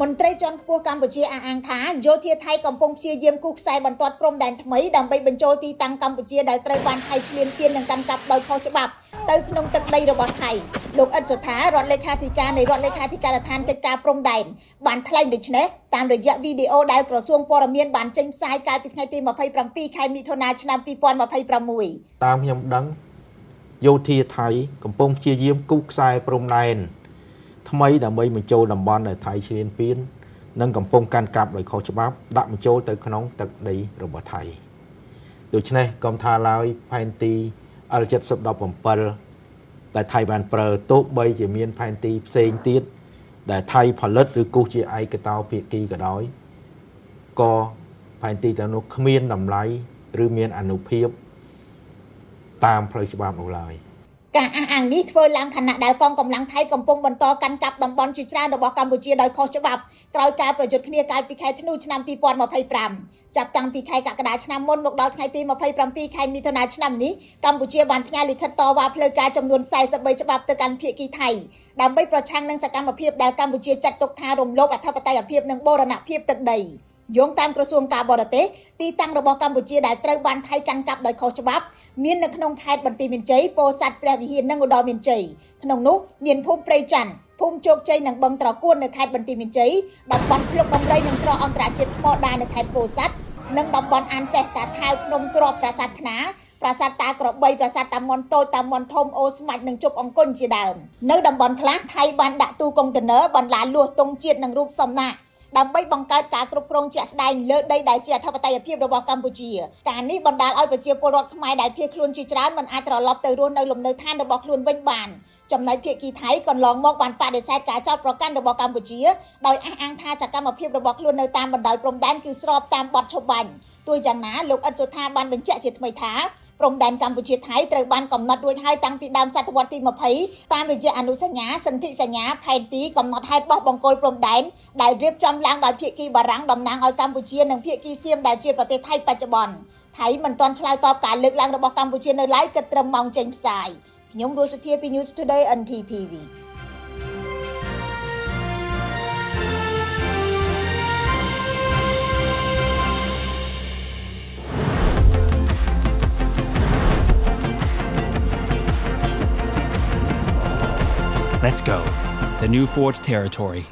មន្ត្រីជាន់ខ្ពស់កម្ពុជាអះអាងថាយោធាថៃកំពុងព្យាយាមគូសខ្សែបន្ទាត់ព្រំដែនថ្មីដើម្បីបញ្ចូលទីតាំងកម្ពុជាដែលត្រូវបានថៃឈ្លានពាននិងកាន់កាប់ដោយខុសច្បាប់ទៅក្នុងទឹកដីរបស់ថៃលោកអ៊ិតសុថារដ្ឋលេខាធិការនៃរដ្ឋលេខាធិការដ្ឋានកិច្ចការព្រំដែនបានថ្លែងដូចនេះតាមរយៈវីដេអូដែលក្រសួងព័ត៌មានបានចេញផ្សាយកាលពីថ្ងៃទី27ខែមិថុនាឆ្នាំ2026តាមខ្ញុំដឹងយោធាថៃកំពុងព្យាយាមគូសខ្សែព្រំដែនថ្មីដើម្បីបញ្ចូលតំបន់ដែលថៃឈ្លានពាននិងកំពុងកាន់កាប់ដោយខុសច្បាប់ដាក់បញ្ចូលទៅក្នុងទឹកដីរបស់ថៃដូច្នេះកុំថាឡើយផែនទី L717 ដែលថៃបានប្រើទោះបីជាមានផែនទីផ្សេងទៀតដែលថៃផលិតឬគូសជាឯកតោភាគីក៏ដោយក៏ផែនទីទាំងនោះគ្មានតម្លៃឬមានអានុភាពតាមផ្លូវច្បាប់នោះឡើយការអះអាងនេះធ្វើឡើងខណៈដែលកងកម្លាំងថៃកំពុងបន្តកាន់កាប់តំបន់ជាច្រើនរបស់កម្ពុជាដោយខុសច្បាប់ក្រោយការប្រយុទ្ធគ្នាកាលពីខែធ្នូឆ្នាំ2025ចាប់តាំងពីខែកក្កដាឆ្នាំមុនមកដល់ថ្ងៃទី27ខែមិថុនាឆ្នាំនេះកម្ពុជាបានផ្ញើលិខិតតវ៉ាផ្លូវការចំនួន43ច្បាប់ទៅកាន់ភាគីថៃដើម្បីប្រឆាំងនឹងសកម្មភាពដែលកម្ពុជាចាត់ទុកថារំលោភអធិបតេយ្យភាពនិងបូរណភាពទឹកដីយោងតាមក្រសួងការបរទេសទីតាំងរបស់កម្ពុជាដែលត្រូវបានថៃកាន់កាប់ដោយខុសច្បាប់មាននៅក្នុងខេត្តបន្ទាយមានជ័យពោធិ៍សាត់ព្រះវិហារនិងឧត្តរមានជ័យក្នុងនោះមានភូមិព្រៃច័ន្ទភូមិជោគជ័យនិងបឹងត្រកួននៅខេត្តបន្ទាយមានជ័យតំបន់ភ្លុកដំរីនិងច្រកអន្តរជាតិថ្មដានៅខេត្តពោធិ៍សាត់និងតំបន់អានសេះតាថៅភ្នំទ្របប្រាសាទខ្នាប្រាសាទតាក្របីប្រាសាទតាមន់តូចតាមន់ធំអូស្មាច់និងជប់អង្គុញជាដើមនៅតំបន់ខ្លះថៃបានដាក់ទូកុងតឺន័របន្លាលួសទង់ជាតិនិងរូបសំណាកដើម្បីបង្កើតការគ្រប់គ្រងជាក់ស្ដែងលើដីដែលជាអធិបតេយ្យភាពរបស់កម្ពុជាការនេះបណ្ដាលឲ្យប្រជាពលរដ្ឋខ្មែរដែលភៀសខ្លួនជាច្រើនមិនអាចត្រឡប់ទៅរស់នៅលំនៅឋានរបស់ខ្លួនវិញបានចំណែកភាគីថៃកន្លងមកបានបដិសេធការចោទប្រកាន់របស់កម្ពុជាដោយអះអាងថាសកម្មភាពរបស់ខ្លួននៅតាមបណ្ដោយព្រំដែនគឺស្របតាមបទឈប់បាញ់ទោះយ៉ាងណាលោកអ៊ិតសុថាបានបញ្ជាក់ជាថ្មីថាព្រំដែនកម្ពុជាថៃត្រូវបានកំណត់រួចហើយតាំងពីដើមសតវត្សទី20តាមរយៈអនុសញ្ញាសន្ធិសញ្ញាផែនទីកំណត់ហេតុបោះបង្គោលព្រំដែនដែលរៀបចំឡើងដោយភាគីបារាំងតំណាងឲ្យកម្ពុជានិងភាគីសៀមដែលជាប្រទេសថៃបច្ចុប្បន្នថៃមិនទាន់ឆ្លើយតបការលើកឡើងរបស់កម្ពុជានៅឡើយគិតត្រឹមម៉ោងចេញផ្សាយខ្ញុំរស់សុធាពី News Today NTTV Let's go. The new Ford Territory.